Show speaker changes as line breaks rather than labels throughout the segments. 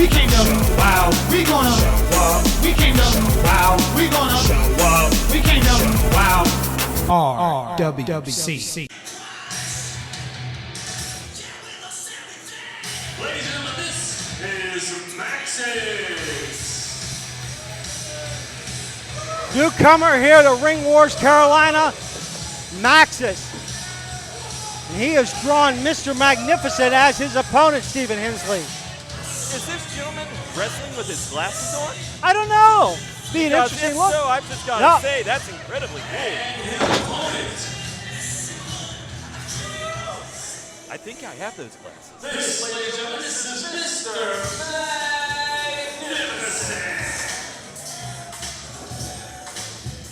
We came to wow. We gonna show up. We came to wow. We gonna show up. We came to wow. RWC.
Ladies and gentlemen, this is Maxis.
Newcomer here to Ring Wars Carolina, Maxis. And he has drawn Mr. Magnificent as his opponent, Stephen Hensley.
Is this gentleman wrestling with his glasses on?
I don't know. Be an
Because
interesting
if
look.
so, I've just got to say, that's incredibly cool. I think I have those glasses.
This, ladies and gentlemen, this is Mr. Magnificent.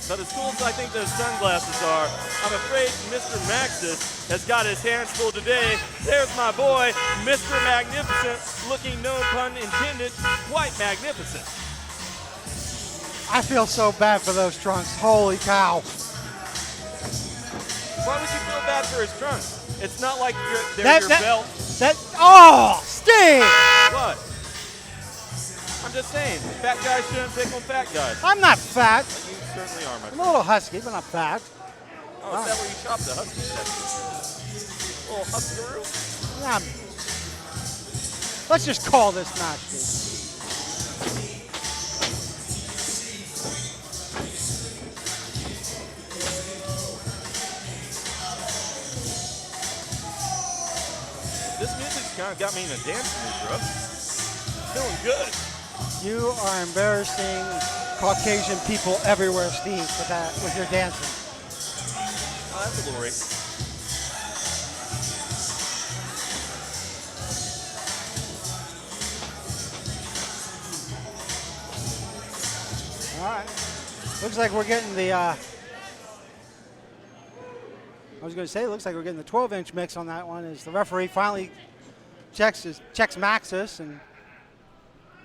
But as cool as I think those sunglasses are, I'm afraid Mr. Maxis has got his hands full today. There's my boy, Mr. Magnificent, looking, no pun intended, quite magnificent.
I feel so bad for those trunks. Holy cow.
Why would you feel bad for his trunks? It's not like they're your belt.
Oh, Steve!
What? I'm just saying, fat guys shouldn't pick on fat guys.
I'm not fat.
You certainly are, my
I'm
friend.
a little husky, but not fat.
Oh, is that where you shop the husky section? Little huskaroo?
Yeah, let's just call this match, Steve.
This music's kind of got me in a dance mood, bro. Feeling good.
You are embarrassing Caucasian people everywhere, Steve, with your dancing.
Oh, that's a little racist.
All right. Looks like we're getting the, I was going to say, it looks like we're getting the 12-inch mix on that one as the referee finally checks Maxis, and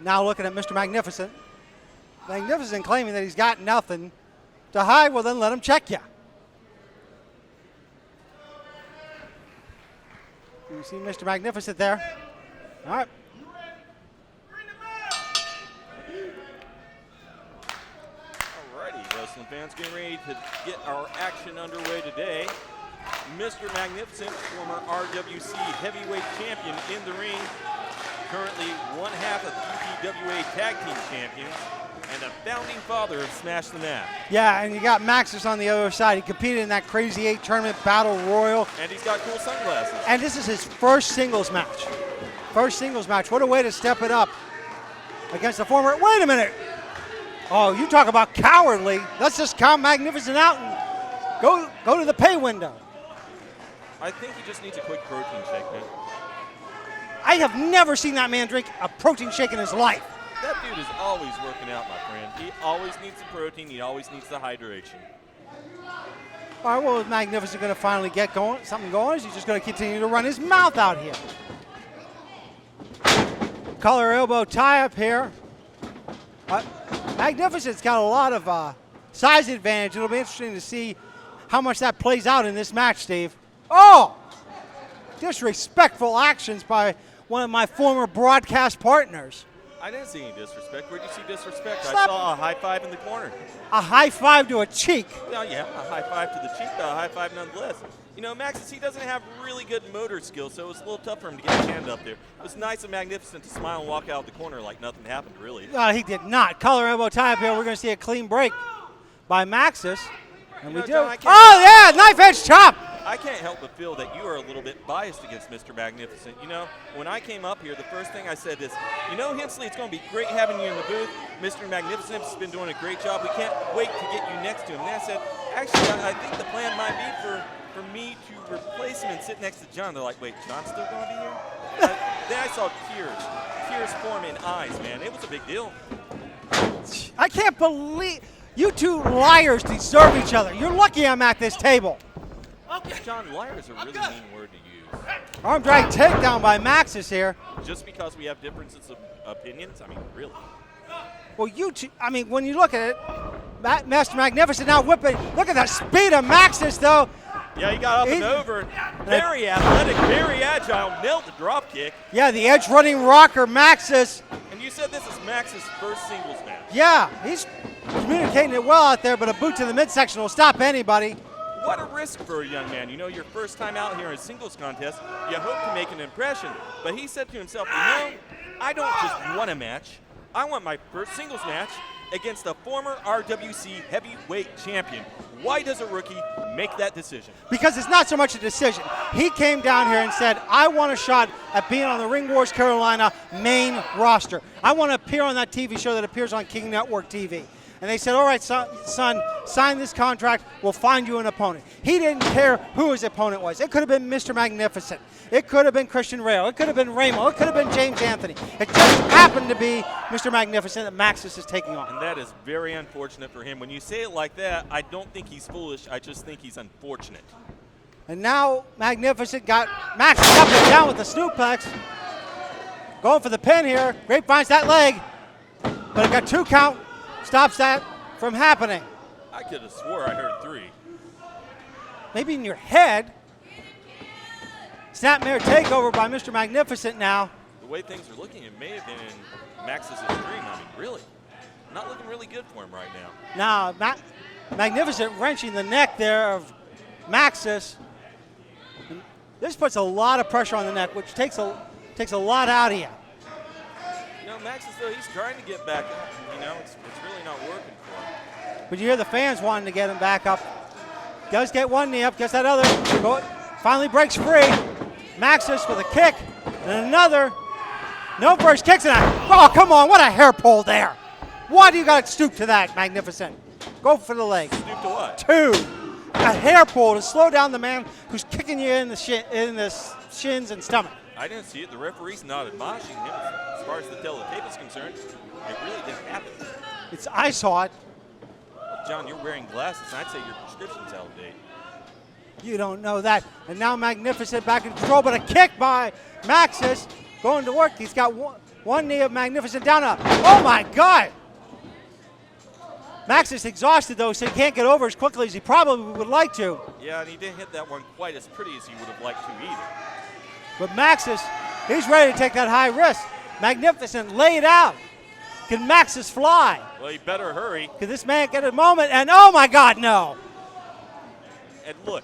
now looking at Mr. Magnificent. Magnificent claiming that he's got nothing to hide. Well, then let him check you. You see Mr. Magnificent there. All right.
Alrighty, wrestling fans, getting ready to get our action underway today. Mr. Magnificent, former RWC heavyweight champion in the ring, currently one half of the UPWA Tag Team Champions, and a founding father of Smash the Mat.
Yeah, and you got Maxis on the other side. He competed in that Crazy 8 tournament battle royal.
And he's got cool sunglasses.
And this is his first singles match. First singles match. What a way to step it up against the former. Wait a minute. Oh, you talk about cowardly. Let's just count Magnificent out and go to the pay window.
I think he just needs a quick protein shake, man.
I have never seen that man drink a protein shake in his life.
That dude is always working out, my friend. He always needs the protein. He always needs the hydration.
All right, well, is Magnificent going to finally get something going? Is he just going to continue to run his mouth out here? Collar elbow tie up here. Magnificent's got a lot of size advantage. It'll be interesting to see how much that plays out in this match, Steve. Oh! Disrespectful actions by one of my former broadcast partners.
I didn't see any disrespect. Where'd you see disrespect?
Stop.
I saw a high five in the corner.
A high five to a cheek.
Well, yeah, a high five to the cheek, but a high five nonetheless. You know, Maxis, he doesn't have really good motor skills, so it was a little tough for him to get his hand up there. It was nice and Magnificent to smile and walk out the corner like nothing happened, really.
No, he did not. Collar elbow tie up here. We're going to see a clean break by Maxis. And we do.
John,
Oh, yeah, knife edge chop.
I can't help but feel that you are a little bit biased against Mr. Magnificent. You know, when I came up here, the first thing I said is, you know, Hensley, it's going to be great having you in the booth. Mr. Magnificent has been doing a great job. We can't wait to get you next to him. And I said, actually, I think the plan might be for me to replace him and sit next to John. They're like, wait, John's still going to be here? Then I saw tears form in eyes, man. It was a big deal.
I can't believe you two liars deserve each other. You're lucky I'm at this table.
John, liar is a really mean word to use.
Arm drag takedown by Maxis here.
Just because we have differences of opinions? I mean, really.
Well, you two, I mean, when you look at it, Master Magnificent now whipping. Look at the speed of Maxis, though.
Yeah, he got up and over. Very athletic, very agile, nailed the drop kick.
Yeah, the edge running rocker Maxis.
And you You said this is Max's first singles match.
Yeah, he's communicating it well out there, but a boot to the midsection will stop anybody.
What a risk for a young man. You know, your first time out here in a singles contest, you hope to make an impression. But he said to himself, you know, I don't just want a match. I want my first singles match against a former RWC heavyweight champion. Why does a rookie make that decision?
Because it's not so much a decision. He came down here and said, I want a shot at being on the Ring Wars Carolina main roster. I want to appear on that TV show that appears on King Network TV. And they said, all right, son, sign this contract. We'll find you an opponent. He didn't care who his opponent was. It could have been Mr. Magnificent. It could have been Christian Rayo. It could have been Ramo. It could have been James Anthony. It just happened to be Mr. Magnificent that Maxis is taking on.
And that is very unfortunate for him. When you say it like that, I don't think he's foolish. I just think he's unfortunate.
And now Magnificent got Maxis up and down with the snooplex. Going for the pin here. Grape finds that leg. But it got 2 count. Stops that from happening.
I could have swore I heard 3.
Maybe in your head. Snapmare takeover by Mr. Magnificent now.
The way things are looking, it may have been in Max's dream. I mean, really. Not looking really good for him right now.
Now, Magnificent wrenching the neck there of Maxis. This puts a lot of pressure on the neck, which takes a lot out of you.
You know, Maxis, though, he's trying to get back up. You know, it's really not working for him.
But you hear the fans wanting to get him back up. Does get one knee up, gets that other. Finally breaks free. Maxis with a kick and another. No first kicks and oh, come on, what a hair pull there. Why do you got to stoop to that, Magnificent? Go for the leg.
Stoop to what?
2. A hair pull to slow down the man who's kicking you in the shins and stomach.
I didn't see it. The referee's not admonishing him. As far as the teletape is concerned, it really didn't happen.
I saw it.
Well, John, you're wearing glasses. I'd say your prescription's out of date.
You don't know that. And now Magnificent back in control, but a kick by Maxis going to work. He's got one knee of Magnificent down up. Oh my God! Maxis exhausted though, so he can't get over as quickly as he probably would like to.
Yeah, and he didn't hit that one quite as pretty as he would have liked to either.
But Maxis, he's ready to take that high risk. Magnificent laid out. Can Maxis fly?
Well, he better hurry.
Can this man get a moment? And oh my God, no!
And look,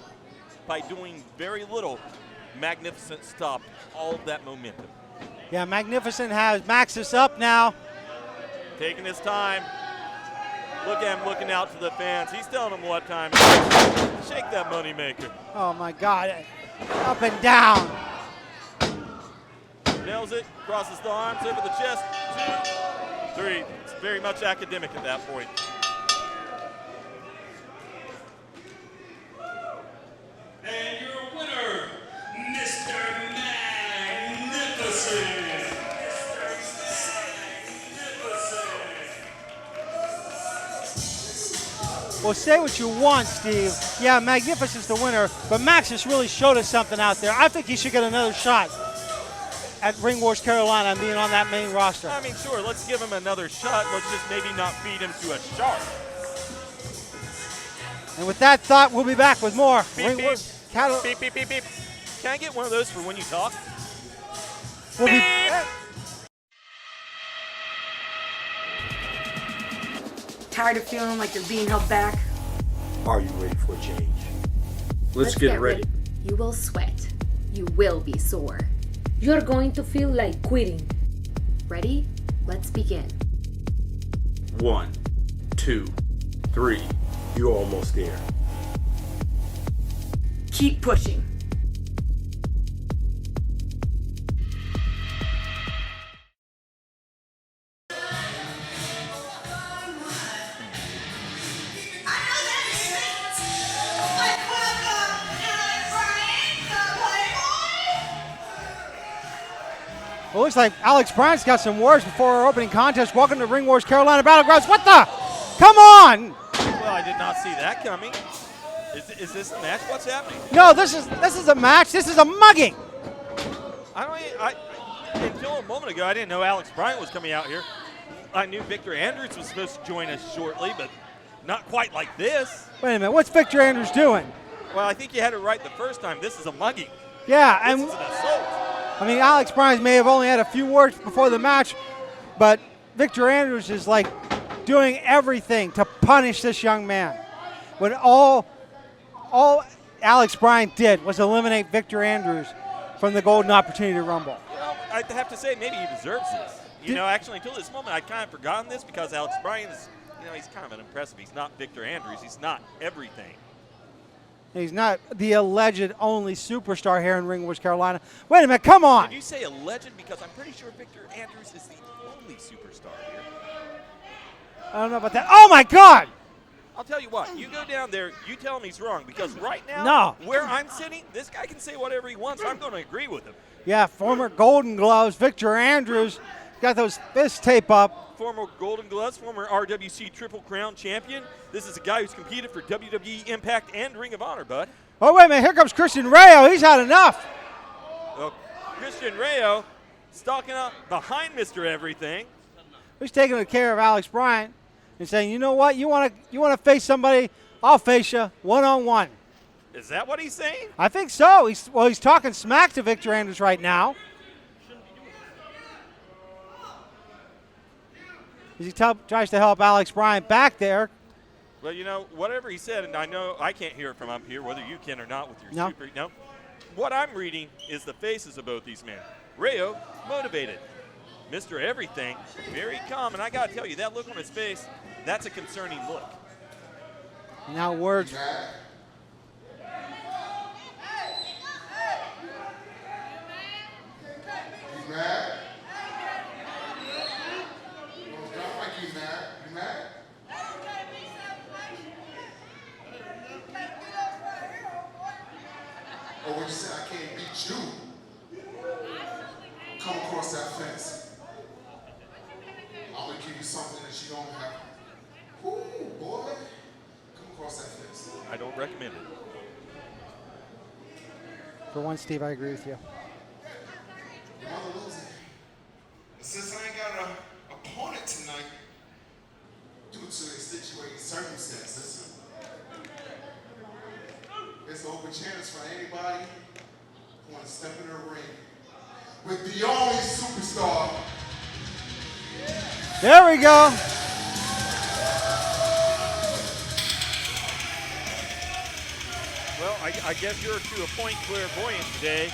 by doing very little, Magnificent stopped all of that momentum.
Yeah, Magnificent has Maxis up now.
Taking his time. Look at him looking out to the fans. He's telling them what time it is. Shake that moneymaker.
Oh my God, up and down.
Nails it, crosses the arms over the chest. 2, 3. It's very much academic at that point.
And your winner, Mr. Magnificent.
Well, say what you want, Steve. Yeah, Magnificent's the winner, but Maxis really showed us something out there. I think he should get another shot at Ring Wars Carolina and being on that main roster.
I mean, sure, let's give him another shot. Let's just maybe not feed him to a shark.
And with that thought, we'll be back with more
Beep,
Ring
beep.
Wars
Beep, beep, beep, beep. Can I get one of those for when you talk?
We'll be
Tired of feeling like you're being held back?
Are you ready for a change? Let's get ready.
You will sweat. You will be sore. You're going to feel like quitting. Ready? Let's begin.
1, 2, 3. You're almost there.
Keep pushing.
Well, looks like Alex Bryant's got some words before our opening contest. Welcome to Ring Wars Carolina Battlegrounds. What the? Come on!
Well, I did not see that coming. Is this a match? What's happening?
No, this is a match. This is a mugging.
Until a moment ago, I didn't know Alex Bryant was coming out here. I knew Victor Andrews was supposed to join us shortly, but not quite like this.
Wait a minute. What's Victor Andrews doing?
Well, I think you had it right the first time. This is a mugging.
Yeah,
This
and
is an assault.
I mean, Alex Bryant may have only had a few words before the match, But Victor Andrews is like doing everything to punish this young man. When all Alex Bryant did was eliminate Victor Andrews from the Golden Opportunity Rumble.
Well, I have to say, maybe he deserves this. You know, actually, until this moment, I'd kind of forgotten this because Alex Bryant is, you know, he's kind of an impressive. He's not Victor Andrews. He's not everything.
He's not the alleged only superstar here in Ringwood, Carolina. Wait a minute, come on.
Did you say alleged? Because I'm pretty sure Victor Andrews is the only superstar here.
I don't know about that. Oh, my God.
I'll tell you what, you go down there, you tell him he's wrong, because right now, where I'm sitting, this guy can say whatever he wants. I'm going to agree with him.
Yeah, former Golden Gloves, Victor Andrews, got those fist tape up.
Former Golden Gloves, former RWC Triple Crown champion. This is a guy who's competed for WWE Impact and Ring of Honor, bud.
Oh, wait a minute, here comes Christian Rayo. He's had enough.
Well, Christian Rayo stalking up behind Mr. Everything.
He's taking care of Alex Bryant and saying, you know what, you want to face somebody, I'll face you one-on-one.
Is that what he's saying?
I think so. He's talking smack to Victor Andrews right now. As he tries to help Alex Bryant back there.
Well, you know, whatever he said, and I know I can't hear it from up here, whether you can or not with your super. No. What I'm reading is the faces of both these men. Rayo, motivated. Mr. Everything, very calm. And I got to tell you, that look on his face, that's a concerning look.
Now words.
He's mad. Don't like he's mad. You mad? Oh, what you said? I can't beat you. Come across that fence. I'm gonna give you something that you don't have. Ooh, boy. Come across that fence.
I don't recommend it.
For one, Steve, I agree with you.
Your mother losing. Since I ain't got an opponent tonight, due to extenuating circumstances, it's an open chance for anybody who want to step in the ring with the only superstar.
There we go.
Well, I guess you're to a point clairvoyant today.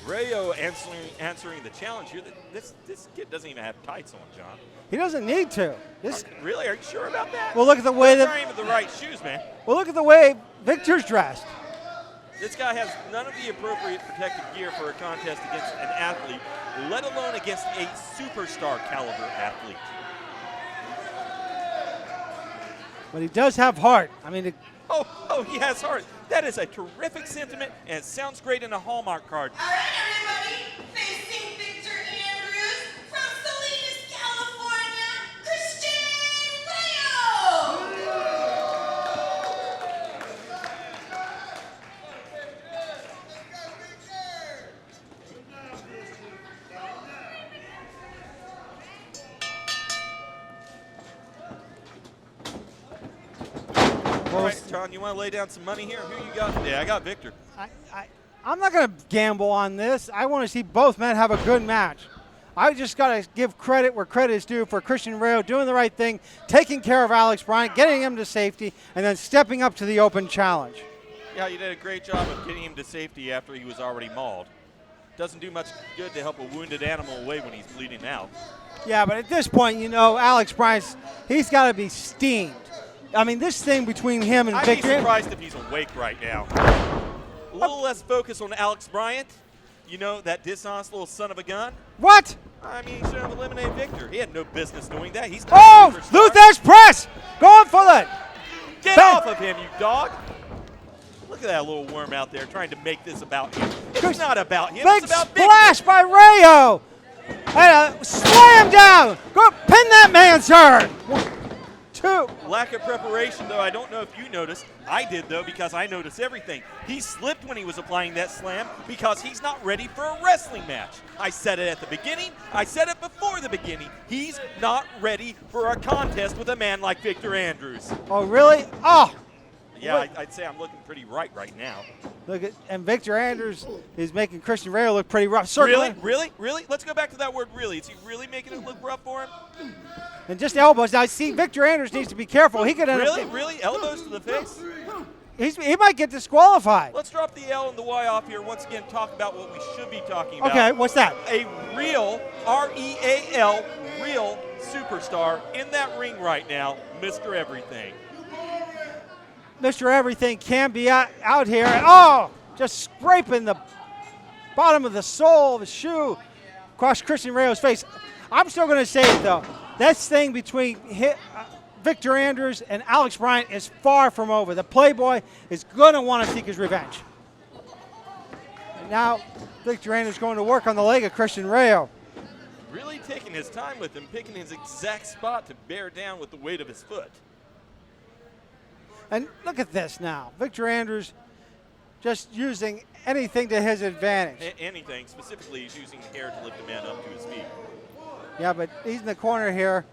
Rayo answering the challenge here. This kid doesn't even have tights on, John.
He doesn't need to.
Really? Are you sure about that?
Well, look at the way
Those aren't even the right shoes, man.
Well, look at the way Victor's dressed.
This guy has none of the appropriate protective gear for a contest against an athlete, let alone against a superstar caliber athlete.
But he does have heart. I mean,
Oh, he has heart. That is a terrific sentiment, and it sounds great in a Hallmark card.
All right, everybody, facing Victor Andrews from Salinas, California, Christian Rayo!
All right, John, you want to lay down some money here? Who you got today? I got Victor.
I'm not going to gamble on this. I want to see both men have a good match. I just got to give credit where credit is due for Christian Rayo doing the right thing, taking care of Alex Bryant, getting him to safety, and then stepping up to the open challenge.
Yeah, you did a great job of getting him to safety after he was already mauled. Doesn't do much good to help a wounded animal away when he's bleeding out.
Yeah, but at this point, you know, Alex Bryant, he's got to be steamed. I mean, this thing between him and Victor.
I'd be surprised if he's awake right now. A little less focus on Alex Bryant. You know, that dishonest little son of a gun.
What?
I mean, he should have eliminated Victor. He had no business doing that. He's not a superstar.
Luther's press! Going for it!
Get off of him, you dog! Look at that little worm out there trying to make this about him. It's not about him.
Big
It's about
splash
Victor.
by Rayo! And slam down! Go pin that man, sir! 1, 2.
Lack of preparation, though. I don't know if you noticed. I did, though, because I noticed everything. He slipped when he was applying that slam because he's not ready for a wrestling match. I said it at the beginning. I said it before the beginning. He's not ready for a contest with a man like Victor Andrews.
Oh, really? Oh!
Yeah, I'd say I'm looking pretty right now.
And Victor Andrews is making Christian Rayo look pretty rough. Circling.
Really? Let's go back to that word really. Is he really making it look rough for him?
And just elbows. Now, see, Victor Andrews needs to be careful. He could end up.
Really? Elbows to the face?
He might get disqualified.
Let's drop the L and the Y off here. Once again, talk about what we should be talking about.
Okay, what's that?
A real, R-E-A-L, real superstar in that ring right now, Mr. Everything.
Mr. Everything can be out here. Oh, just scraping the bottom of the sole of his shoe across Christian Rayo's face. I'm still going to say it, though. This thing between Victor Andrews and Alex Bryant is far from over. The Playboy is going to want to seek his revenge. And now Victor Andrews going to work on the leg of Christian Rayo.
Really taking his time with him, picking his exact spot to bear down with the weight of his foot.
And look at this now. Victor Andrews just using anything to his advantage.
Anything. Specifically, he's using air to lift the man up to his feet.
Yeah, but he's in the corner here.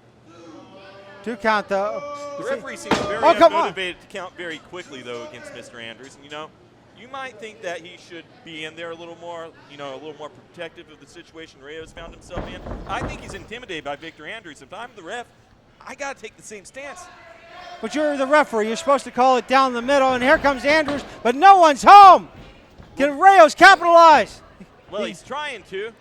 2 count, though.
The referee seems very unmotivated to count very quickly, though, against Mr. Andrews. And, you might think that he should be in there a little more, a little more protective of the situation Rayo's found himself in. I think he's intimidated by Victor Andrews. If I'm the ref, I got to take the same stance.
But you're the referee. You're supposed to call it down the middle, and here comes Andrews, but no one's home. Can Rayo's capitalize?
Well, he's trying to.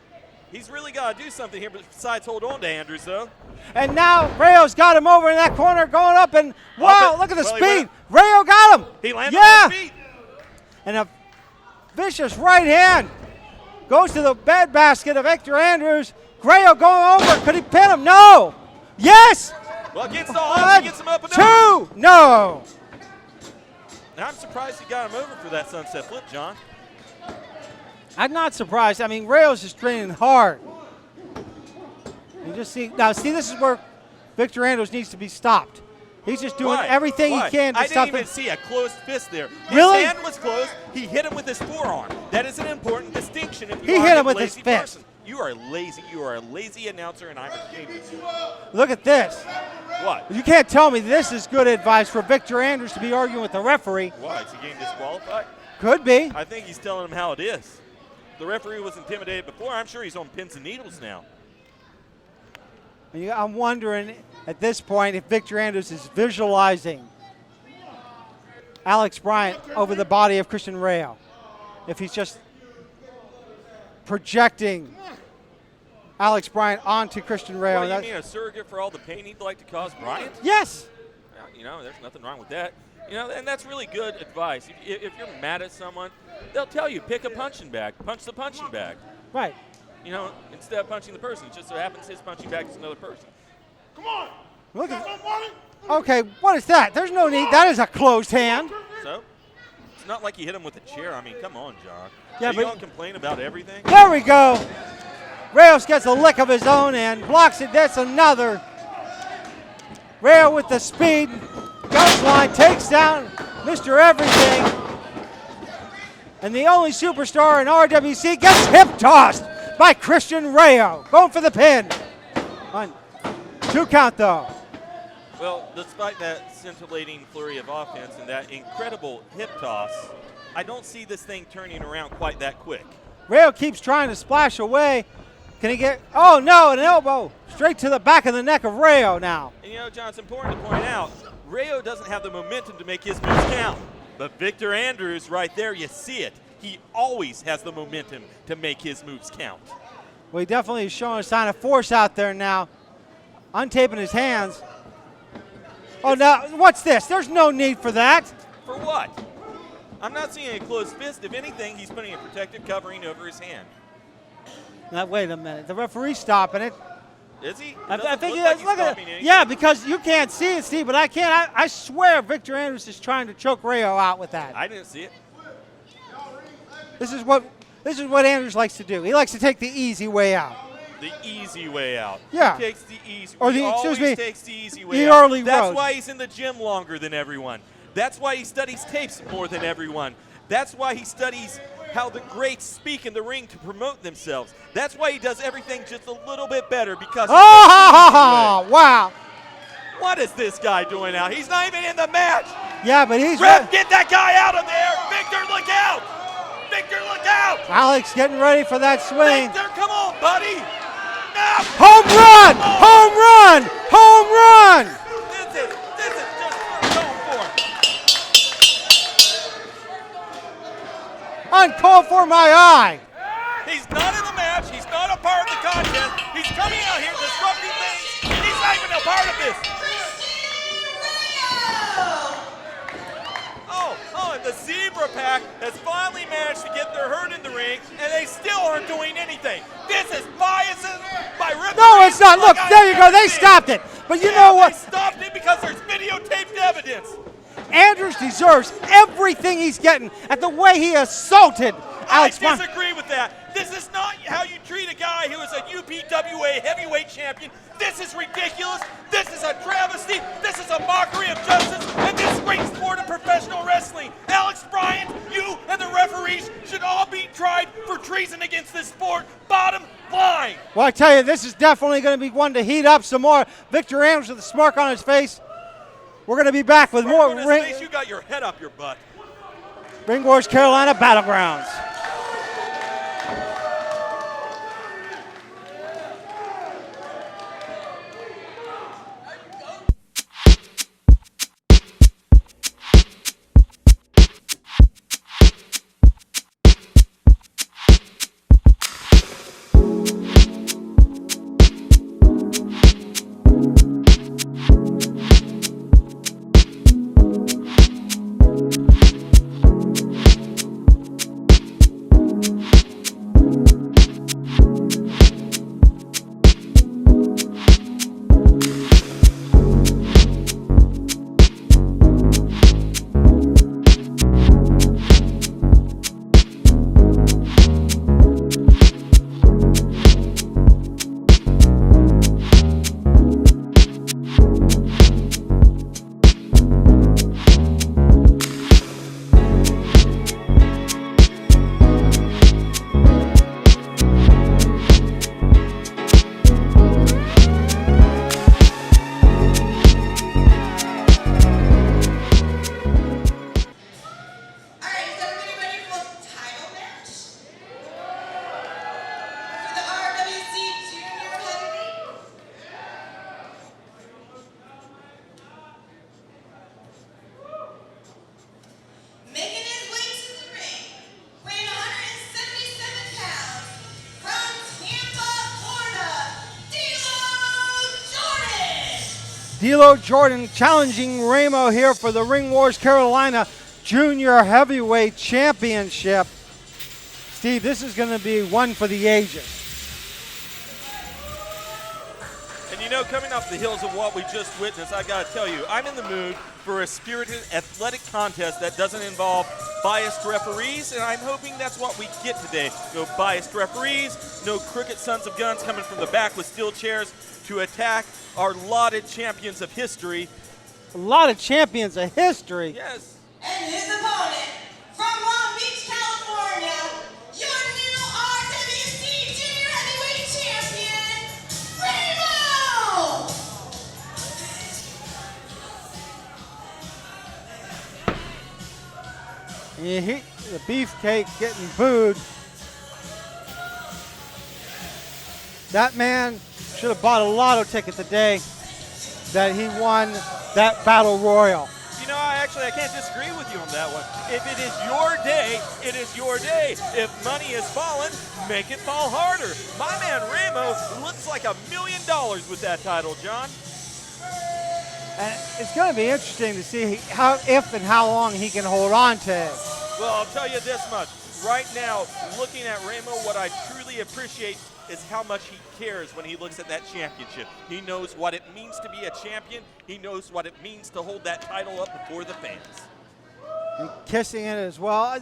He's really got to do something here besides hold on to Andrews, though.
And now Rayo's got him over in that corner, going up, and wow, look at the speed. Rayo got him.
He landed on his feet.
And a vicious right hand goes to the bed basket of Victor Andrews. Rayo going over. Could he pin him? No. Yes.
Well, gets the odds, he gets him up and
2. No.
Now, I'm surprised he got him over for that sunset flip, John.
I'm not surprised. I mean, Rayo's is training hard. You just see now. See, this is where Victor Andrews needs to be stopped. He's just doing everything he can to stop.
I didn't even see a closed fist there.
Really?
His hand was closed. He hit him with his forearm. That is an important distinction. If you
he
are
hit
a
him with
lazy
his fist.
Person. You are lazy. You are a lazy announcer, and I'm ashamed of you.
Look at this.
What?
You can't tell me this is good advice for Victor Andrews to be arguing with the referee.
Why? Is he getting disqualified?
Could be.
I think he's telling him how it is. The referee was intimidated before. I'm sure he's on pins and needles now.
I'm wondering at this point if Victor Andrews is visualizing Alex Bryant over the body of Christian Rayo. If he's just projecting Alex Bryant onto Christian Rayo.
What, you mean a surrogate for all the pain he'd like to cause Bryant?
Yes.
There's nothing wrong with that. And that's really good advice. If you're mad at someone, they'll tell you, pick a punching bag. Punch the punching bag.
Right.
Instead of punching the person. It just so happens his punching bag is another person.
Come on.
Look at Okay, what is that? There's no need. That is a closed hand.
So? It's not like you hit him with a chair. I mean, come on, John.
Yeah,
Are you going to complain about everything?
There we go. Rayos gets a lick of his own and blocks it. That's another. Rayo with the speed. Goes line, takes down Mr. Everything. And the only superstar in RWC gets hip tossed by Christian Rayo. Going for the pin. 2 count though.
Well, despite that scintillating flurry of offense and that incredible hip toss, I don't see this thing turning around quite that quick.
Rayo keeps trying to splash away. Can he get, oh no, an elbow straight to the back of the neck of Rayo now.
And John, it's important to point out, Rayo doesn't have the momentum to make his moves count. But Victor Andrews right there, you see it. He always has the momentum to make his moves count.
Well, he definitely is showing a sign of force out there now. Untaping his hands. Oh, now, what's this? There's no need for that.
For what? I'm not seeing a closed fist. If anything, he's putting a protective covering over his hand.
Now, wait a minute. The referee's stopping it.
Is he?
I think he
like
is.
he's
Look at
stopping
it.
anything.
Yeah, because you can't see it, Steve, but I can. I swear Victor Andrews is trying to choke Rayo out with that.
I didn't see it.
This is what Andrews likes to do. He likes to take the easy way out.
The easy way out.
Yeah.
He takes the easy.
Or
he
the,
always
excuse me,
takes the easy way
the
out.
early
That's
road.
why he's in the gym longer than everyone. That's why he studies tapes more than everyone. That's why he studies how the greats speak in the ring to promote themselves. That's why he does everything just a little bit better because.
Oh, wow.
What is this guy doing now? He's not even in the match.
Yeah, but he's.
Ref, get that guy out of there. Victor, look out. Victor, look out!
Alex getting ready for that swing.
Victor, come on, buddy! No!
Home run! Home run! Home run!
This is just going for it.
Uncalled for my eye.
He's not in the match. He's not a part of the contest. He's coming out here disrupting things. He's not even a part of this. And the Zebra Pack has finally managed to get their herd in the ring, and they still aren't doing anything. This is biases by referees.
No, it's not. Look, there you go. They stopped it. But you know what?
They stopped it because there's videotaped evidence.
Andrews deserves everything he's getting at the way he assaulted Alex.
I disagree with that. This is not how you treat a guy who is a UPWA heavyweight champion. This is ridiculous. This is a travesty. This is a mockery of justice and this great sport of professional wrestling. Alex Bryant, you and the referees should all be tried for treason against this sport. Bottom line.
Well, I tell you, this is definitely going to be one to heat up some more. Victor Andrews with a smirk on his face. We're going to be back with more
You got your head up your butt.
Ring Wars Carolina Battlegrounds. D'Lo Jordan challenging Ramo here for the Ring Wars Carolina Junior Heavyweight Championship. Steve, this is going to be one for the ages.
And you know, coming off the heels of what we just witnessed, I got to tell you, I'm in the mood for a spirited athletic contest that doesn't involve biased referees, and I'm hoping that's what we get today. No biased referees, no crooked sons of guns coming from the back with steel chairs to attack our lauded champions of history.
A lot of champions of history.
Yes.
And his opponent from Long Beach, California, your new RWC Junior Heavyweight Champion, Ramo!
And the beefcake getting booed. That man should have bought a lotto ticket today that he won that battle royal.
You know, I can't disagree with you on that one. If it is your day, it is your day. If money has fallen, make it fall harder. My man Ramo looks like $1 million with that title, John.
And it's going to be interesting to see if and how long he can hold on to it.
Well, I'll tell you this much. Right now, looking at Ramo, what I truly appreciate is how much he cares when he looks at that championship. He knows what it means to be a champion. He knows what it means to hold that title up before the fans.
And kissing it as well. I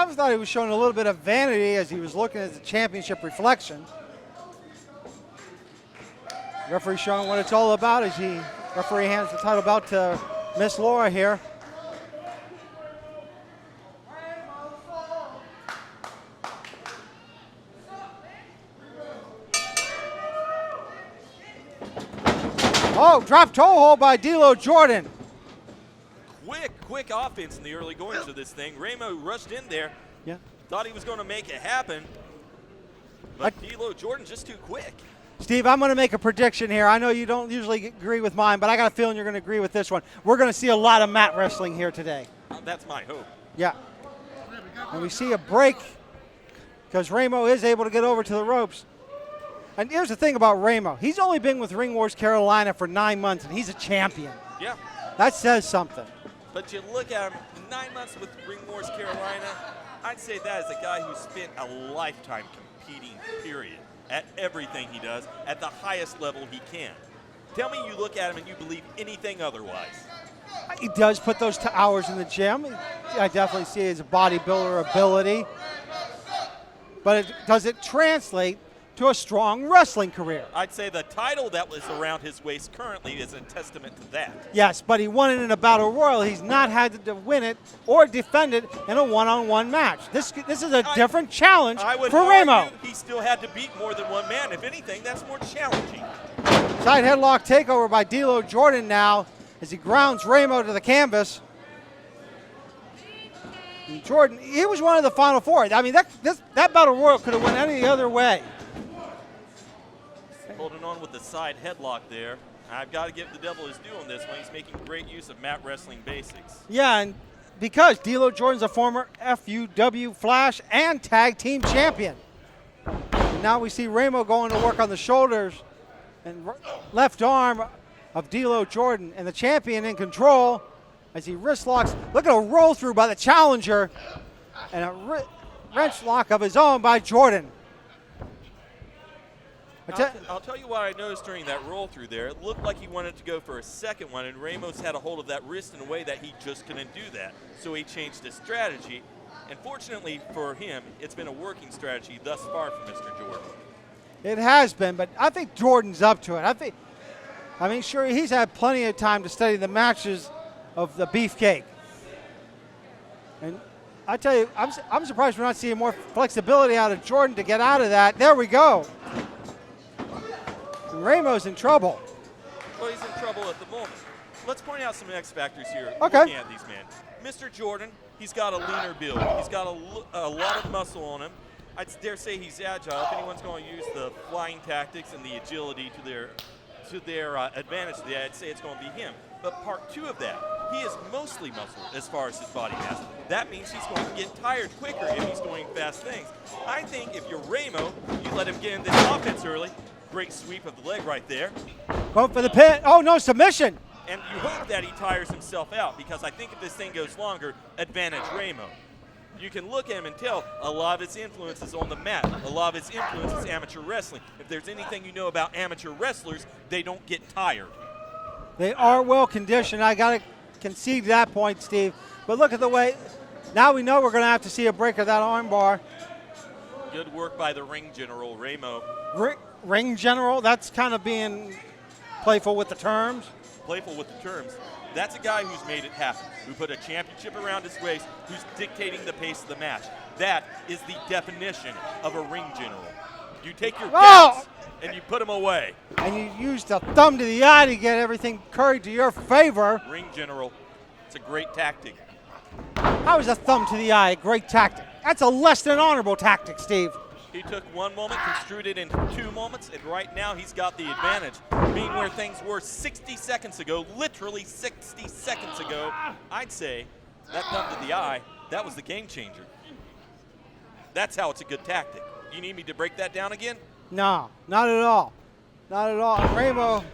thought he was showing a little bit of vanity as he was looking at the championship reflection. Referee showing what it's all about as referee hands the title belt to Miss Laura here. Oh, drop toe hold by D'Lo Jordan.
Quick offense in the early goings of this thing. Ramo rushed in there.
Yeah.
Thought he was going to make it happen, but D'Lo Jordan just too quick.
Steve, I'm going to make a prediction here. I know you don't usually agree with mine, but I got a feeling you're going to agree with this one. We're going to see a lot of mat wrestling here today.
That's my hope.
Yeah. And we see a break because Ramo is able to get over to the ropes. And here's the thing about Ramo. He's only been with Ring Wars Carolina for 9 months, and he's a champion.
Yeah.
That says something.
But you look at him, 9 months with Ring Wars Carolina, I'd say that is a guy who spent a lifetime competing, period, at everything he does, at the highest level he can. Tell me you look at him and you believe anything otherwise.
He does put those hours in the gym. I definitely see his bodybuilder ability. But does it translate to a strong wrestling career?
I'd say the title that was around his waist currently is a testament to that.
Yes, but he won it in a battle royal. He's not had to win it or defend it in a one-on-one match. This is a different challenge for Ramo.
He still had to beat more than one man. If anything, that's more challenging.
Side headlock takeover by D'Lo Jordan now as he grounds Ramo to the canvas. And Jordan, he was one of the final four. I mean, that battle royal could have went any other way.
Holding on with the side headlock there. I've got to give the devil his due on this one. He's making great use of mat wrestling basics.
Yeah, and because D'Lo Jordan's a former FUW Flash and Tag Team Champion. And now we see Ramo going to work on the shoulders and left arm of D'Lo Jordan, and the champion in control as he wrist locks. Look at a roll through by the challenger and a wrench lock of his own by Jordan.
I'll tell you what I noticed during that roll through there. It looked like he wanted to go for a second one, and Ramos had a hold of that wrist in a way that he just couldn't do that. So he changed his strategy, and fortunately for him, it's been a working strategy thus far for Mr. Jordan.
It has been, but I think Jordan's up to it. I mean, sure, he's had plenty of time to study the matches of the Beefcake. And I tell you, I'm surprised we're not seeing more flexibility out of Jordan to get out of that. There we go. Ramo's in trouble.
Well, he's in trouble at the moment. Let's point out some X factors here.
Okay.
Looking at these men. Mr. Jordan, he's got a leaner build. He's got a lot of muscle on him. I'd dare say he's agile. If anyone's going to use the flying tactics and the agility to their advantage today, I'd say it's going to be him. But part two of that, he is mostly muscle as far as his body mass. That means he's going to get tired quicker if he's doing fast things. I think if you're Ramo, you let him get in this offense early. Great sweep of the leg right there.
Going for the pin. Oh, no, submission.
And you hope that he tires himself out, because I think if this thing goes longer, advantage Ramo. You can look at him and tell a lot of his influence is on the mat. A lot of his influence is amateur wrestling. If there's anything you know about amateur wrestlers, they don't get tired.
They are well conditioned. I got to concede that point, Steve. But look at the way. Now we know we're going to have to see a break of that arm bar.
Good work by the ring general, Ramo.
Ring general, that's kind of being playful with the terms.
Playful with the terms. That's a guy who's made it happen, who put a championship around his waist, who's dictating the pace of the match. That is the definition of a ring general. You take your doubts and you put them away.
And you use the thumb to the eye to get everything curried to your favor.
Ring general, it's a great tactic.
How is a thumb to the eye a great tactic? That's a less than honorable tactic, Steve.
He took one moment, construed it into 2 moments, and right now he's got the advantage. Being where things were 60 seconds ago, literally 60 seconds ago, I'd say that thumb to the eye, that was the game changer. That's how it's a good tactic. You need me to break that down again?
No, not at all. Not at all. Ramo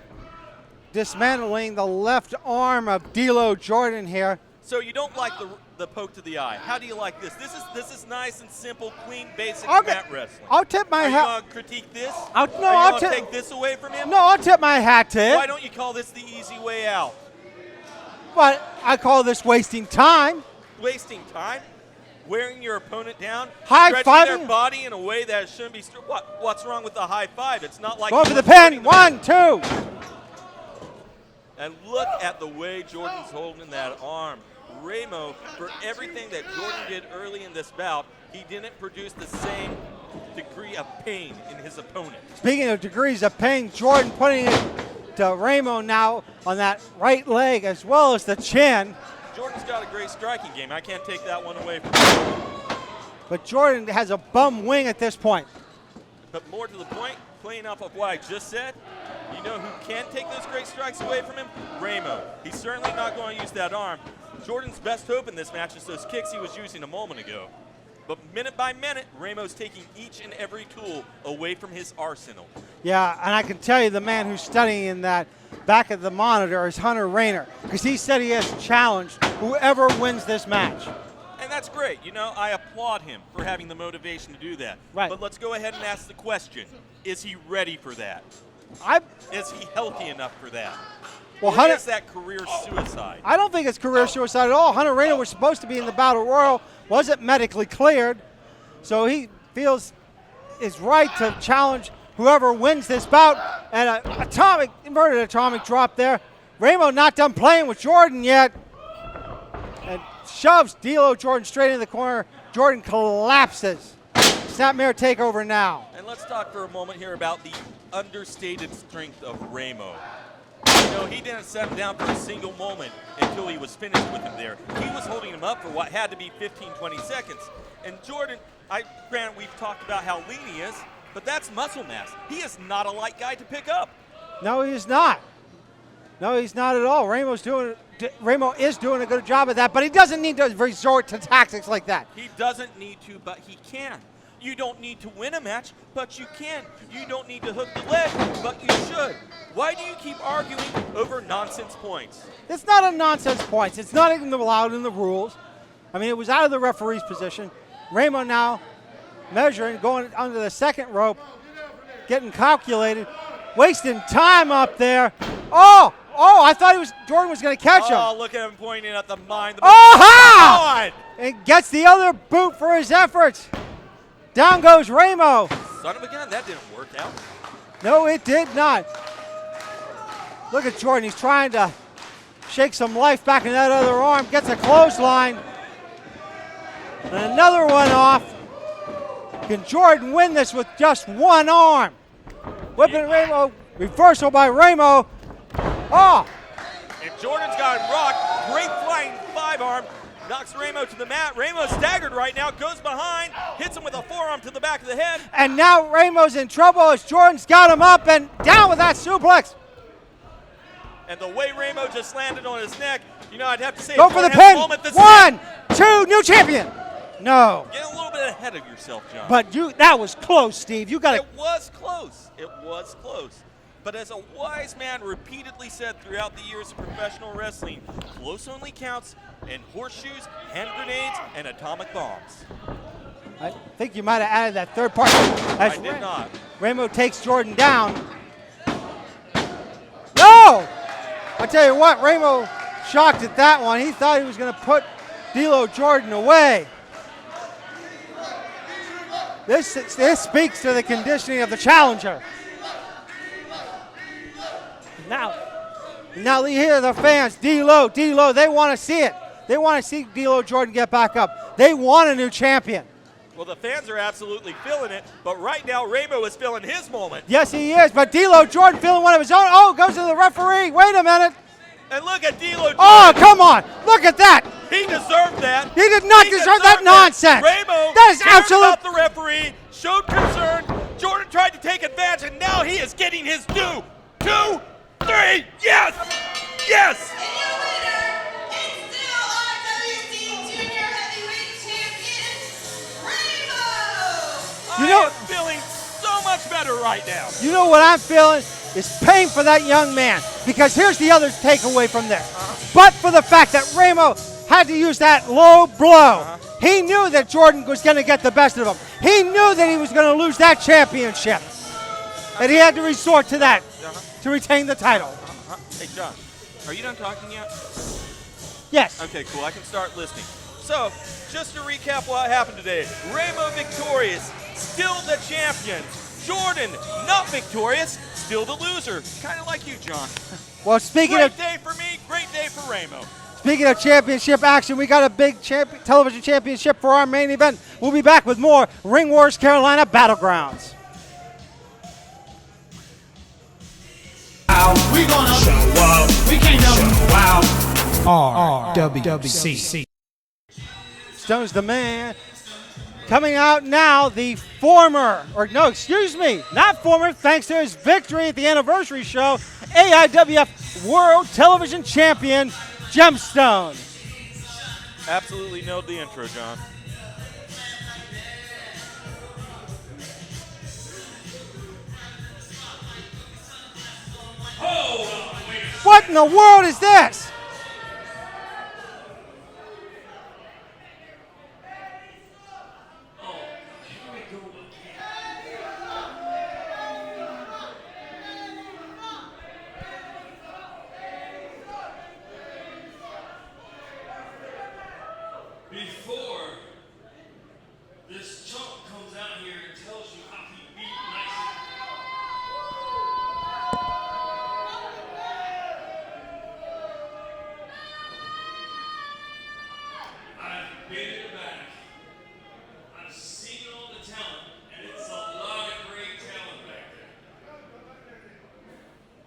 dismantling the left arm of D'Lo Jordan here.
So you don't like the poke to the eye. How do you like this? This is nice and simple, clean, basic mat wrestling.
I'll tip my hat.
Are you going to critique this?
I'll
take this away from him?
No, I'll tip my hat to it.
Why don't you call this the easy way out?
But I call this wasting time.
Wasting time? Wearing your opponent down?
High-fiving?
Stretching their body in a way that shouldn't be. What's wrong with the high five? It's not like.
Go for the pin. 1, 2.
And look at the way Jordan's holding that arm. Ramo, for everything that Jordan did early in this bout, he didn't produce the same degree of pain in his opponent.
Speaking of degrees of pain, Jordan putting it to Ramo now on that right leg as well as the chin.
Jordan's got a great striking game. I can't take that one away from him.
But Jordan has a bum wing at this point.
But more to the point, playing off of what I just said, you know who can take those great strikes away from him? Ramo. He's certainly not going to use that arm. Jordan's best hope in this match is those kicks he was using a moment ago. But minute by minute, Ramo's taking each and every tool away from his arsenal.
Yeah, and I can tell you the man who's studying that back at the monitor is Hunter Rayner, because he said he has challenged whoever wins this match.
And that's great. You know, I applaud him for having the motivation to do that.
Right.
But let's go ahead and ask the question. Is he ready for that?
I
Is he healthy enough for that?
well,
Or
Hunter,
is that career suicide?
I don't think it's career suicide at all. Hunter Rayner was supposed to be in the Battle Royal, wasn't medically cleared, so he feels it's right to challenge whoever wins this bout. And an inverted atomic drop there. Ramo not done playing with Jordan yet, and shoves D'Lo Jordan straight in the corner. Jordan collapses. Snapmare takeover now.
And let's talk for a moment here about the understated strength of Ramo. You know, he didn't set him down for a single moment until he was finished with him there. He was holding him up for what had to be 15, 20 seconds. And Jordan, granted, we've talked about how lean he is, but that's muscle mass. He is not a light guy to pick up.
No, he's not. No, he's not at all. Ramo is doing a good job of that, but he doesn't need to resort to tactics like that.
He doesn't need to, but he can. You don't need to win a match, but you can. You don't need to hook the leg, but you should. Why do you keep arguing over nonsense points?
It's not a nonsense points. It's not even allowed in the rules. I mean, it was out of the referee's position. Ramo now measuring, going under the second rope, getting calculated, wasting time up there. Oh, I thought Jordan was going to catch him.
Oh, look at him pointing at the mind.
Oh, and gets the other boot for his efforts. Down goes Ramo.
Son of a gun, that didn't work out.
No, it did not. Look at Jordan. He's trying to shake some life back in that other arm. Gets a clothesline. And another one off. Can Jordan win this with just one arm? Whipping Ramo. Reversal by Ramo. Oh!
And Jordan's got him rocked. Great flying 5-arm. Knocks Ramo to the mat. Ramo's staggered right now. Goes behind. Hits him with a forearm to the back of the head.
And now Ramo's in trouble as Jordan's got him up and down with that suplex.
And the way Ramo just landed on his neck, you know, I'd have to say,
go for the pin. 1, 2, new champion. No.
Get a little bit ahead of yourself, John.
But that was close, Steve. You got
it. It was close. It was close. But as a wise man repeatedly said throughout the years of professional wrestling, close only counts, and horseshoes, hand grenades, and atomic bombs.
I think you might have added that third part.
I did not.
Ramo takes Jordan down. No! I tell you what, Ramo shocked at that one. He thought he was going to put D'Lo Jordan away. This speaks to the conditioning of the challenger. Now you hear the fans, D'Lo, they want to see it. They want to see D'Lo Jordan get back up. They want a new champion.
Well, the fans are absolutely feeling it, but right now Ramo is feeling his moment.
Yes, he is, but D'Lo Jordan feeling one of his own. Oh, goes to the referee. Wait a minute.
And look at D'Lo Jordan.
Oh, come on. Look at that.
He deserved that.
He did not deserve that nonsense.
Ramo
that is absolute.
About the referee, showed concern. Jordan tried to take advantage, and now he is getting his due. 2, 3, yes! Yes!
And your winner is still RWC Junior Heavyweight Champion, Ramo!
You know,
I am feeling so much better right now.
You know what I'm feeling is pain for that young man, because here's the other takeaway from this. But for the fact that Ramo had to use that low blow, he knew that Jordan was going to get the best of him. He knew that he was going to lose that championship. And he had to resort to that to retain the title.
Hey, John, are you done talking yet?
Yes.
Okay, cool. I can start listening. So, just to recap what happened today. Ramo victorious, still the champion. Jordan not victorious, still the loser. Kind of like you, John.
Well, speaking
great
of
day for me, great day for Ramo.
Speaking of championship action, we got a big television championship for our main event. We'll be back with more Ring Wars Carolina Battlegrounds.
We gonna show up. We can't show out. RWC.
Stone's the man. Coming out now, the former, or no, excuse me, not former, thanks to his victory at the anniversary show, AIWF World Television Champion, Gemstone.
Absolutely nailed the intro, John.
What in the world is this?
Before this chump comes out here and tells you how he beat Maxis, I've been in the back. I've seen all the talent, and it's a lot of great talent back there.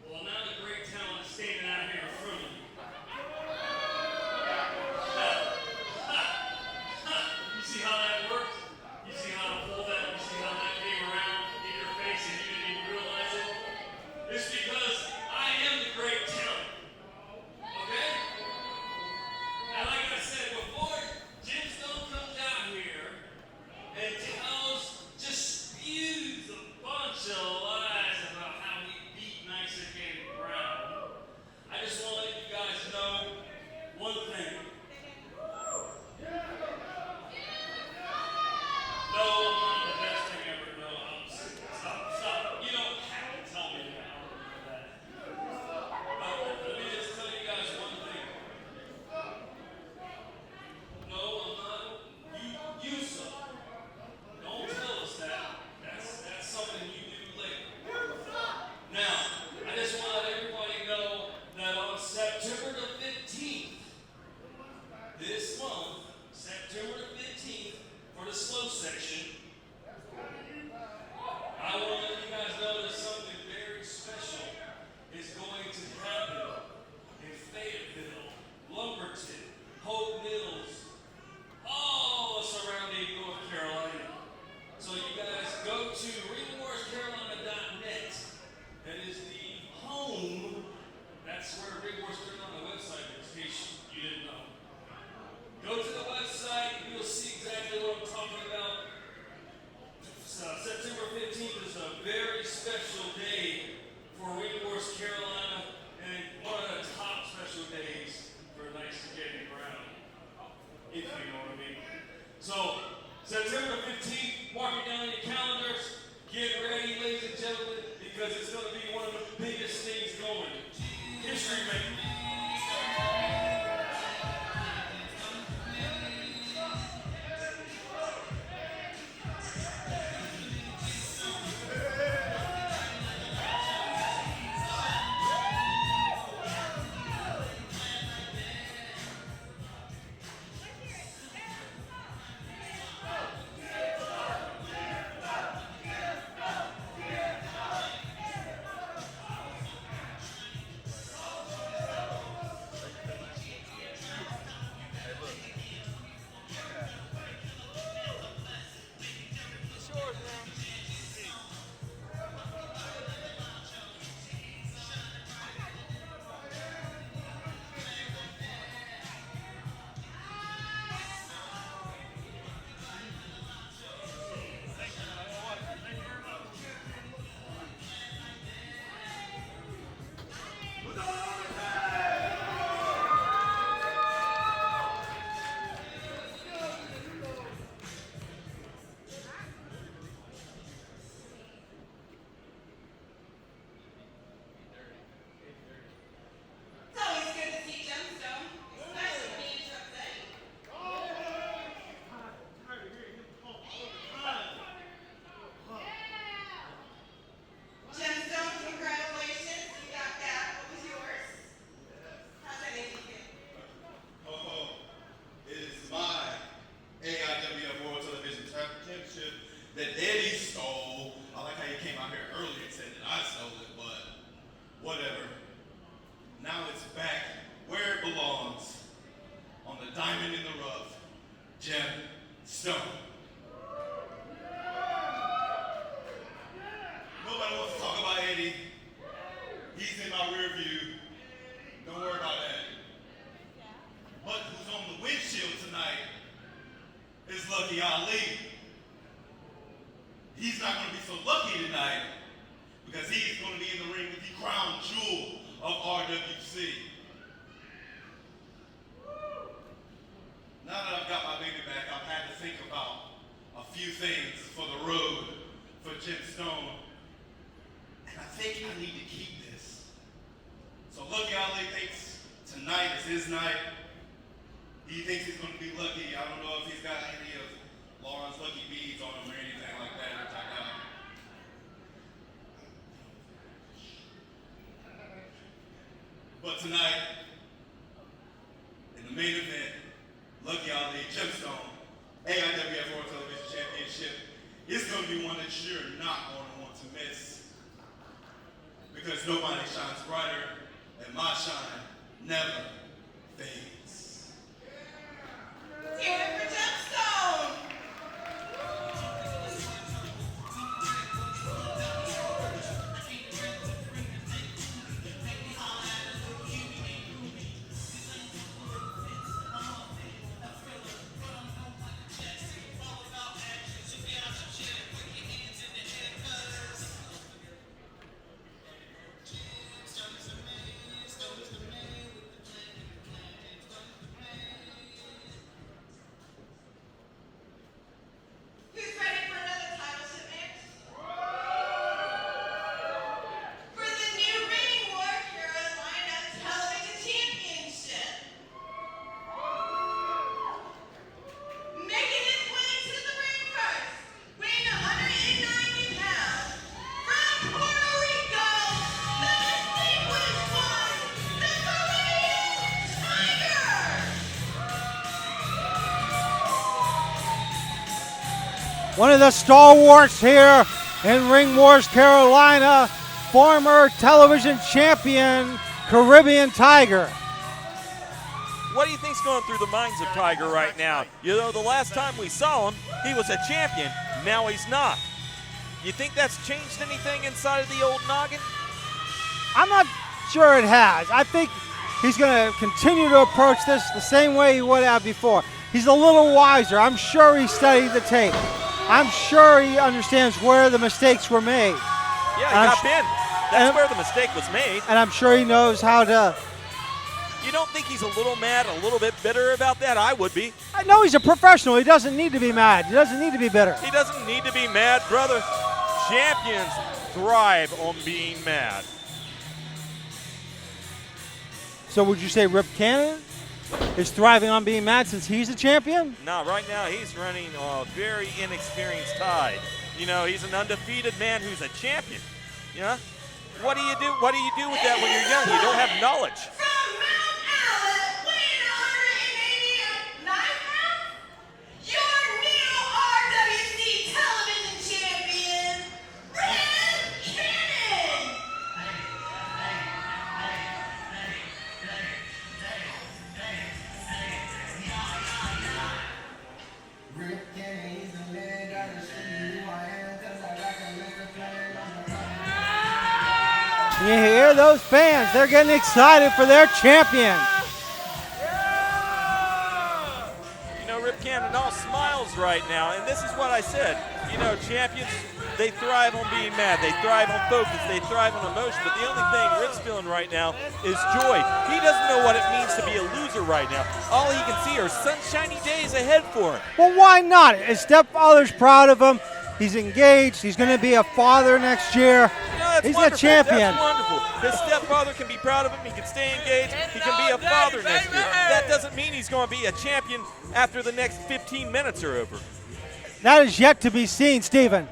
Well, now the great talent is standing out here in front of you. You see how that worked? You see how to pull that? You see how that came around in your face and you didn't even realize it? It's because I am the great talent. Okay? And like I said before, Gemstone comes out here and just spews a bunch of lies about how he beat Nicer Game Brown. I just want to let you guys know one thing. No, I'm not the best thing ever. No, stop. You don't have to tell me that. I don't know that. But let me just tell you guys one thing. No, I'm not. You suck. Don't tell us that. That's something you do later. Now, I just want to let everybody know that on September the 15th, this month, September the 15th, for the slow section, I want to let you guys know that something very special is going to happen in Fayetteville, Lumberton, Hope Mills, all surrounding North Carolina. So you guys go to ringwarscarolina.net. That is the home. That's where Ring Wars Carolina website is, in case you didn't know. Go to the website, you'll see exactly what I'm talking about. September 15th is a very special day for Ring Wars Carolina and one of the top special days for Nice to Get Brown, if you know what I mean. So, September 15th, mark it down in your calendars. Get ready, ladies and gentlemen, because it's going to be one of the biggest things going. History making.
But tonight, in the main event, Lucky Ali Gemstone, AIWF World Television Championship, is going to be one that you're not going to want to miss. Because nobody shines brighter, and my shine never fades.
Let's hear it for Gemstone. Who's ready for another title shipment? For the new Reigning War Carolina Television Championship. Making his way to the ring first, weighing 190 pounds, from Puerto Rico, the distinguished one, the Caribbean Tiger.
One of the stalwarts here in Ring Wars Carolina, former television champion, Caribbean Tiger.
What do you think's going through the minds of Tiger right now? You know, the last time we saw him, he was a champion. Now he's not. You think that's changed anything inside of the old noggin?
I'm not sure it has. I think he's going to continue to approach this the same way he would have before. He's a little wiser. I'm sure he studied the tape. I'm sure he understands where the mistakes were made.
Yeah, he got pinned. That's where the mistake was made.
And I'm sure he knows how to.
You don't think he's a little mad, a little bit bitter about that? I would be.
I know he's a professional. He doesn't need to be mad. He doesn't need to be bitter.
He doesn't need to be mad, brother. Champions thrive on being mad.
So would you say Rip Cannon is thriving on being mad since he's a champion?
No, right now he's running a very inexperienced tide. You know, he's an undefeated man who's a champion. Yeah? What do you do? What do you do with that when you're young? You don't have knowledge.
From Mount Allen, weighing 189 pounds, your new RWC television champion, Rip Cannon.
You hear those fans? They're getting excited for their champion.
You know, Rip Cannon all smiles right now, and this is what I said. You know, champions, they thrive on being mad. They thrive on focus. They thrive on emotion. But the only thing Rip's feeling right now is joy. He doesn't know what it means to be a loser right now. All he can see are sunshiny days ahead for him.
Well, why not? His stepfather's proud of him. He's engaged. He's going to be a father next year. He's a champion.
That's wonderful. His stepfather can be proud of him. He can stay engaged. He can be a father next year. That doesn't mean he's going to be a champion after the next 15 minutes are over.
That is yet to be seen, Stephen.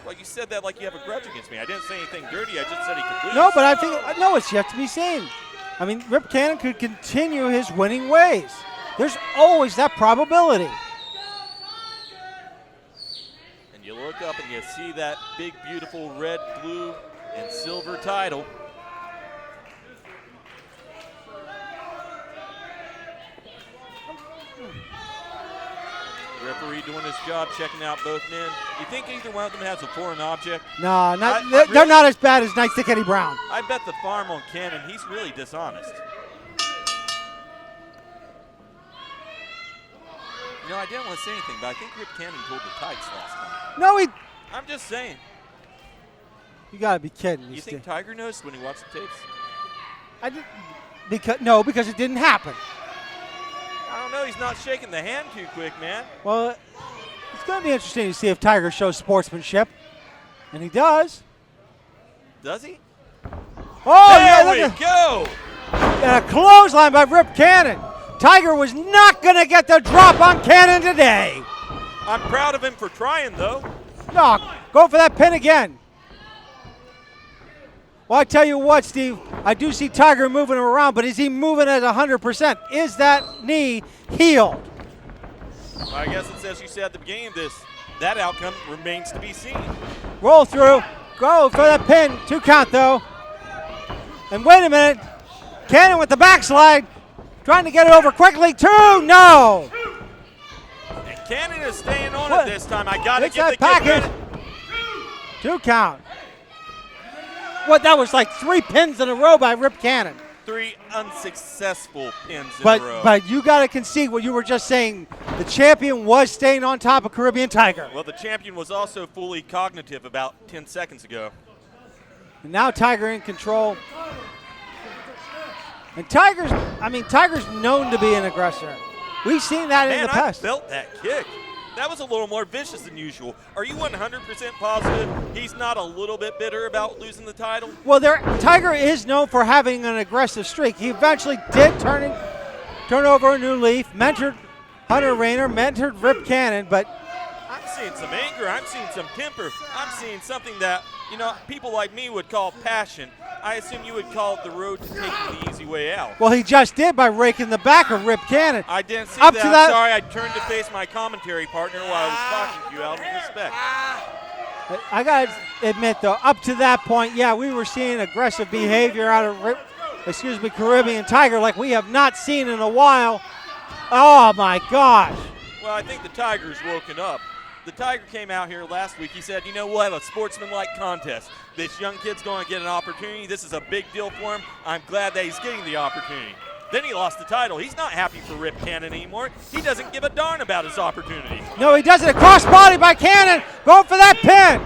Well, you said that like you have a grudge against me. I didn't say anything dirty. I just said he could lose.
No, but I think, no, it's yet to be seen. I mean, Rip Cannon could continue his winning ways. There's always that probability.
And you look up and you see that big, beautiful red, blue, and silver title. Referee doing his job, checking out both men. You think either one of them has a foreign object?
No, they're not as bad as Nightstick Eddie Brown.
I bet the farm on Cannon, he's really dishonest. You know, I didn't want to say anything, but I think Rip Cannon pulled the tights last time.
No,
I'm just saying.
You got to be kidding me,
You think
Steve.
Tiger noticed when he watched the tapes?
Because it didn't happen.
I don't know. He's not shaking the hand too quick, man.
Well, it's going to be interesting to see if Tiger shows sportsmanship. And he does.
Does he?
Oh,
there
yeah,
we go.
And a clothesline by Rip Cannon. Tiger was not going to get the drop on Cannon today.
I'm proud of him for trying, though.
No, go for that pin again. Well, I tell you what, Steve, I do see Tiger moving him around, but is he moving at 100%? Is that knee healed?
Well, I guess it's as you said at the beginning of this, that outcome remains to be seen.
Roll through. Go for that pin. 2 count, though. And wait a minute. Cannon with the backslide. Trying to get it over quickly. 2. No.
And Cannon is staying on it this time. I got to
It's
give the
that
kid
package.
credit.
2 count. What, that was like 3 pins in a row by Rip Cannon.
3 unsuccessful pins in a row.
But you got to concede what you were just saying. The champion was staying on top of Caribbean Tiger.
Well, the champion was also fully cognitive about 10 seconds ago.
And now Tiger in control. And Tiger's known to be an aggressor. We've seen that in the past.
I felt that kick. That was a little more vicious than usual. Are you 100% positive he's not a little bit bitter about losing the title?
Well, Tiger is known for having an aggressive streak. He eventually did turn over a new leaf, mentored Hunter Rayner, mentored Rip Cannon, but
I'm seeing some anger. I'm seeing some temper. I'm seeing something that, people like me would call passion. I assume you would call it the road to taking the easy way out.
well, he just did by raking the back of Rip Cannon.
I didn't see
Up
that.
to that.
I'm sorry, I turned to face my commentary partner while I was talking to you out of respect.
I got to admit, though, up to that point, yeah, we were seeing aggressive behavior out of Caribbean Tiger like we have not seen in a while. Oh, my gosh.
Well, I think the Tiger's woken up. The Tiger came out here last week. He said, we'll have a sportsmanlike contest. This young kid's going to get an opportunity. This is a big deal for him. I'm glad that he's getting the opportunity. Then he lost the title. He's not happy for Rip Cannon anymore. He doesn't give a darn about his opportunity.
No, he does it. A crossbody by Cannon. Going for that pin.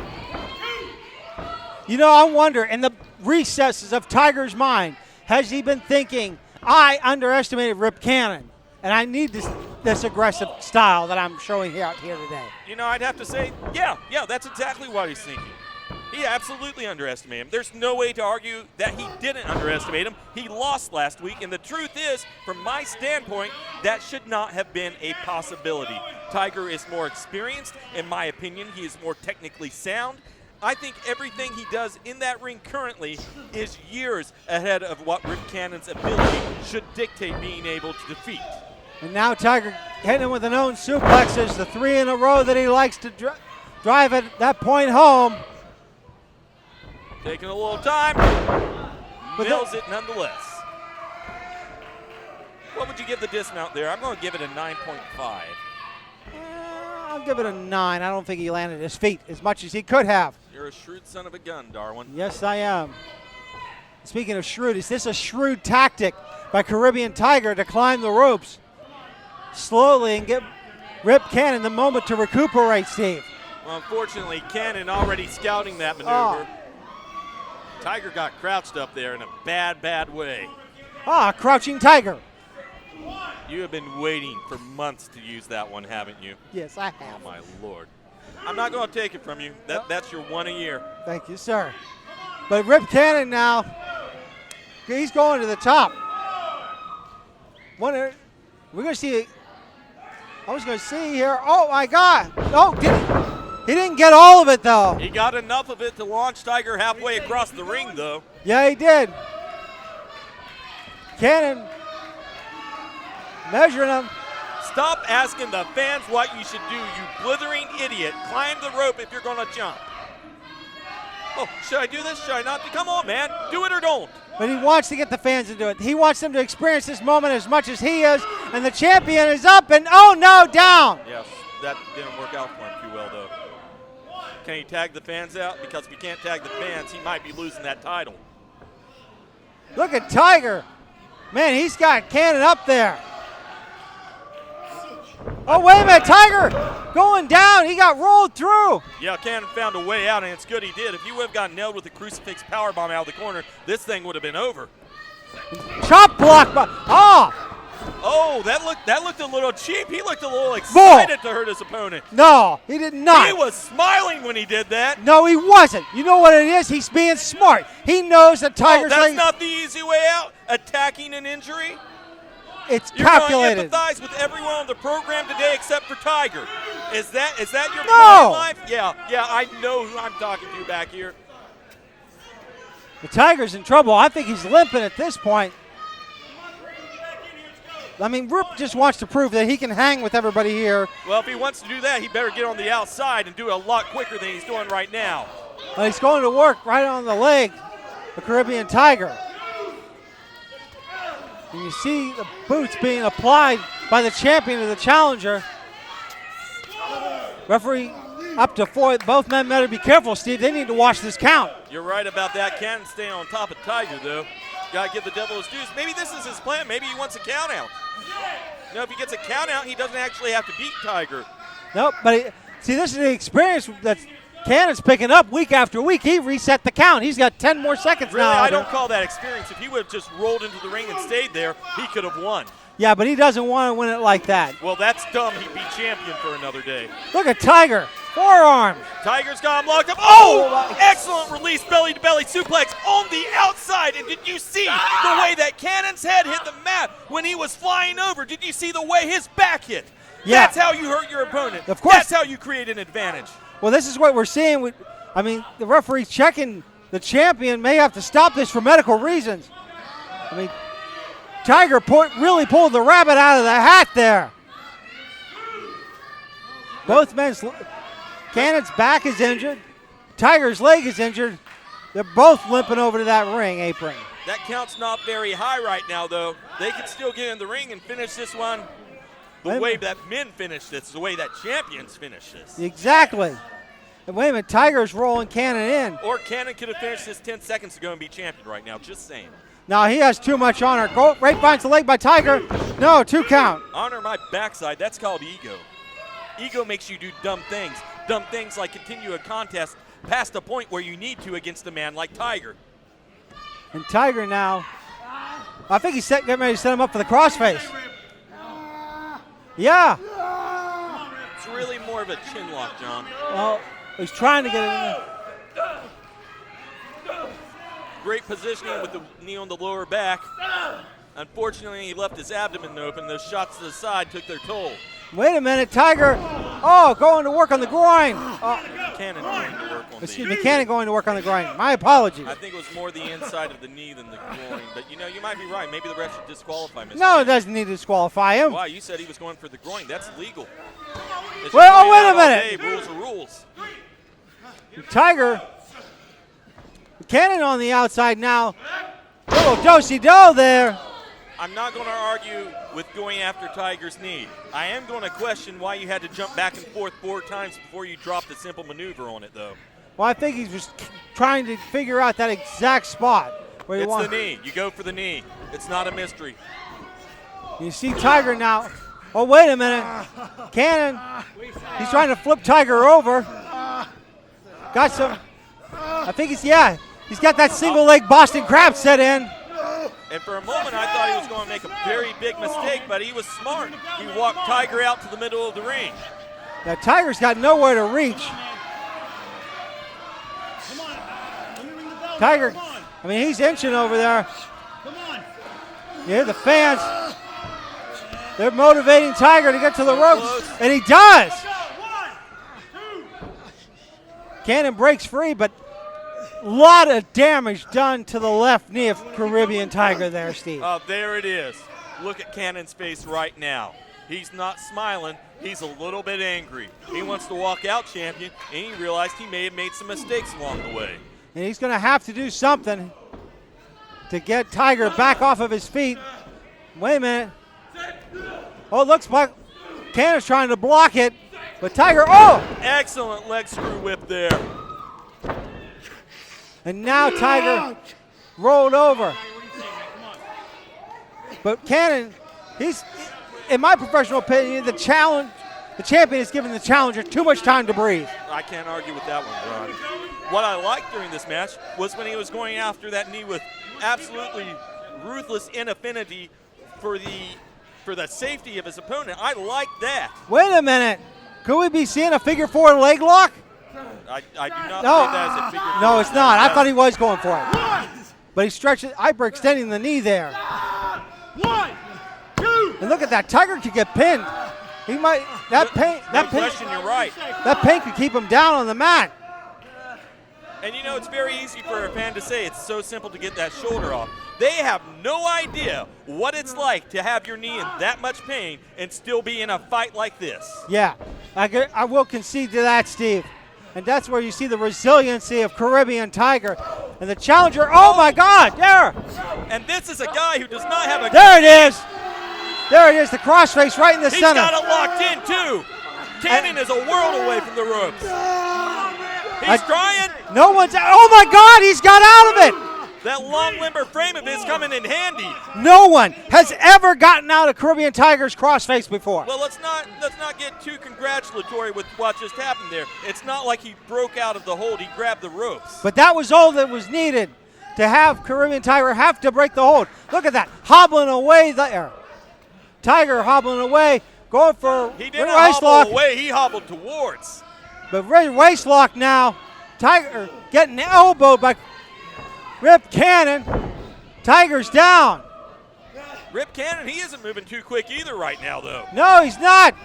I wonder, in the recesses of Tiger's mind, has he been thinking, I underestimated Rip Cannon, and I need this aggressive style that I'm showing out here today?
I'd have to say, yeah, that's exactly what he's thinking. He absolutely underestimated him. There's no way to argue that he didn't underestimate him. He lost last week, and the truth is, from my standpoint, that should not have been a possibility. Tiger is more experienced. In my opinion, he is more technically sound. I think everything he does in that ring currently is years ahead of what Rip Cannon's ability should dictate being able to defeat.
And now Tiger hitting him with the known suplexes, the 3 in a row that he likes to drive at that point home.
Taking a little time, nails it nonetheless. What would you give the dismount there? I'm going to give it a 9.5.
I'll give it a 9. I don't think he landed his feet as much as he could have.
You're a shrewd son of a gun, Darwin.
Yes, I am. Speaking of shrewd, is this a shrewd tactic by Caribbean Tiger to climb the ropes slowly and get Rip Cannon the moment to recuperate, Steve?
Well, unfortunately, Cannon already scouting that maneuver. Tiger got crouched up there in a bad way.
Crouching Tiger.
You have been waiting for months to use that one, haven't you?
Yes, I have.
Oh, my Lord. I'm not going to take it from you. That's your one a year.
Thank you, sir. But Rip Cannon now, he's going to the top. We're going to see, I was going to see here, oh my God. He didn't get all of it though.
He got enough of it to launch Tiger halfway across the ring though.
Yeah, he did. Cannon measuring him.
Stop asking the fans what you should do, you blithering idiot. Climb the rope if you're going to jump. Oh, should I do this? Should I not? Come on, man. Do it or don't.
But he wants to get the fans to do it. He wants them to experience this moment as much as he is. And the champion is up and, oh no, down.
Yes, that didn't work out for him too well, though. Can he tag the fans out? Because if he can't tag the fans, he might be losing that title.
Look at Tiger. Man, he's got Cannon up there. Oh, wait a minute. Tiger going down. He got rolled through.
Yeah, Cannon found a way out, and it's good he did. If he would have gotten nailed with a crucifix powerbomb out of the corner, this thing would have been over.
Chop block.
Oh, that looked a little cheap. He looked a little excited to hurt his opponent.
No, he did not.
He was smiling when he did that.
No, he wasn't. You know what it is? He's being smart. He knows that Tiger's
that's not the easy way out. Attacking an injury.
It's
You're
calculated.
You're going to empathize with everyone on the program today except for Tiger. Is that your point in life? Yeah, I know who I'm talking to back here.
The Tiger's in trouble. I think he's limping at this point. I mean, Roop just wants to prove that he can hang with everybody here.
Well, if he wants to do that, he better get on the outside and do it a lot quicker than he's doing right now.
But he's going to work right on the leg, the Caribbean Tiger. And you see the boots being applied by the champion of the challenger. Referee up to 4. Both men better be careful, Steve. They need to watch this count.
You're right about that. Cannon staying on top of Tiger, though. Got to give the devil his dues. Maybe this is his plan. Maybe he wants a count out. You know, if he gets a count out, he doesn't actually have to beat Tiger.
Nope, but see, this is the experience that Cannon's picking up week after week. He reset the count. He's got 10 more seconds
Really,
now.
I don't call that experience. If he would have just rolled into the ring and stayed there, he could have won.
Yeah, but he doesn't want to win it like that.
Well, that's dumb. He'd be champion for another day.
Look at Tiger. Forearm.
Tiger's got him locked up. Oh! Excellent release, belly-to-belly suplex on the outside. And did you see the way that Cannon's head hit the mat when he was flying over? Did you see the way his back hit?
Yeah.
That's how you hurt your opponent.
Of course.
That's how you create an advantage.
Well, this is what we're seeing. I mean, the referee's checking the champion. May have to stop this for medical reasons. I mean, Tiger really pulled the rabbit out of the hat there. Both men's... Cannon's back is injured. Tiger's leg is injured. They're both limping over to that ring apron.
That count's not very high right now, though. They can still get in the ring and finish this one the way that men finish this, the way that champions finish this.
Exactly. And wait a minute, Tiger's rolling Cannon in.
Or Cannon could have finished this 10 seconds ago and be champion right now, just saying.
Now he has too much honor. Go, right finds the leg by Tiger. No, 2 count.
Honor my backside, that's called ego. Ego makes you do dumb things. Dumb things like continue a contest past the point where you need to against a man like Tiger.
And Tiger now, I think he's getting ready to set him up for the crossface. Yeah.
It's really more of a chin lock, John.
Well, he's trying to get it in there.
Great positioning with the knee on the lower back. Unfortunately, he left his abdomen open. Those shots to the side took their toll.
Wait a minute, Tiger. Oh, going to work on the groin.
Cannon going to work on
Excuse me, Cannon going to work on the groin. My apologies.
I think it was more the inside of the knee than the groin. But, you know, you might be right. Maybe the ref should disqualify Mr.
No, it doesn't need to disqualify him.
Why? You said he was going for the groin. That's legal.
Well, wait a minute.
Hey, rules are rules.
Tiger. Cannon on the outside now. Little do-si-do there.
I'm not going to argue with going after Tiger's knee. I am going to question why you had to jump back and forth 4 times before you dropped the simple maneuver on it, though.
Well, I think he's just trying to figure out that exact spot where
it's the knee. You go for the knee. It's not a mystery.
You see Tiger now. Oh, wait a minute. Cannon. He's trying to flip Tiger over. Got some. I think he's got that single leg Boston Crab set in.
And for a moment, I thought he was going to make a very big mistake, but he was smart. He walked Tiger out to the middle of the ring.
Now, Tiger's got nowhere to reach. Tiger, I mean, he's inching over there. You hear the fans. They're motivating Tiger to get to the ropes, and he does. Cannon breaks free, but a lot of damage done to the left knee of Caribbean Tiger there, Steve.
Oh, there it is. Look at Cannon's face right now. He's not smiling. He's a little bit angry. He wants to walk out champion, and he realized he may have made some mistakes along the way.
And he's going to have to do something to get Tiger back off of his feet. Wait a minute. Oh, it looks like Cannon's trying to block it, but Tiger,
Excellent leg screw whip there.
And now Tiger rolled over. But Cannon, in my professional opinion, the champion is giving the challenger too much time to breathe.
I can't argue with that one, Ron. What I liked during this match was when he was going after that knee with absolutely ruthless inaffinity for the safety of his opponent. I like that.
Wait a minute. Could we be seeing a figure 4 leg lock?
I do not see that as a figure 4.
No, it's not. I thought he was going for it. But he stretched it, hyperextending the knee there.
1, 2.
And look at that. Tiger could get pinned. He might. That pain.
No question, you're right.
That pain could keep him down on the mat.
And you know, it's very easy for a fan to say it's so simple to get that shoulder off. They have no idea what it's like to have your knee in that much pain and still be in a fight like this.
Yeah, I will concede to that, Steve. And that's where you see the resiliency of Caribbean Tiger. And the challenger, oh my God, there.
And this is a guy who does not have a...
There it is. There it is, the crossface right in the center.
He's got it locked in, too. Cannon is a world away from the ropes. He's trying.
No one's, oh my God, he's got out of it.
That long limber frame of his coming in handy.
No one has ever gotten out of Caribbean Tiger's crossface before.
Well, let's not get too congratulatory with what just happened there. It's not like he broke out of the hold. He grabbed the ropes.
But that was all that was needed to have Caribbean Tiger have to break the hold. Look at that, hobbling away there. Tiger hobbling away, going for
He didn't
waist
hobble
lock.
away. He hobbled towards.
But waist lock now. Tiger getting elbowed by Rip Cannon. Tiger's down.
Rip Cannon, he isn't moving too quick either right now, though.
No, he's not.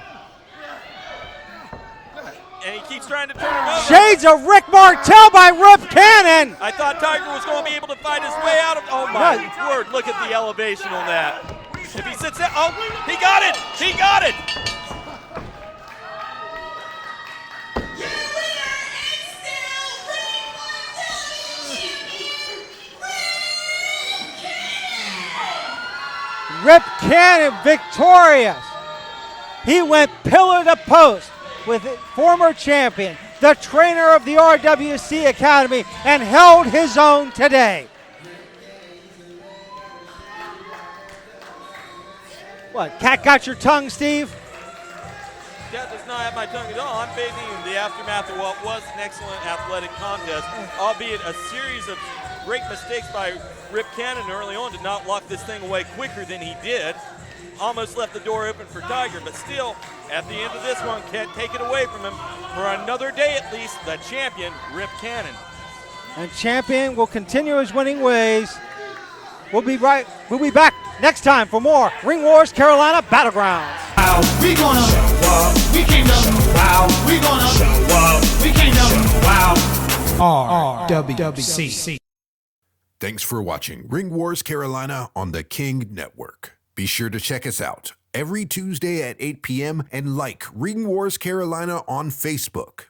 And he keeps trying to turn him over.
Shades of Rick Martel by Rip Cannon.
I thought Tiger was going to be able to fight his way out of... Oh, my word. Look at the elevation on that. If he sits there... Oh, he got it. He got it.
Rip Cannon victorious. He went pillar to post with former champion, the trainer of the RWC Academy, and held his own today. What, cat got your tongue, Steve?
Cat does not have my tongue at all. I'm bathing in the aftermath of what was an excellent athletic contest, albeit a series of great mistakes by Rip Cannon early on to not lock this thing away quicker than he did. Almost left the door open for Tiger, but still, at the end of this one, can't take it away from him. For another day at least, the champion, Rip Cannon.
And champion will continue his winning ways. We'll be back next time for more Ring Wars Carolina Battlegrounds.
Wow, we gonna show up. We came to wow. We gonna show up. We came to wow.
RWC. Thanks for watching Ring Wars Carolina on the King Network. Be sure to check us out every Tuesday at 8 p.m. and like Ring Wars Carolina on Facebook.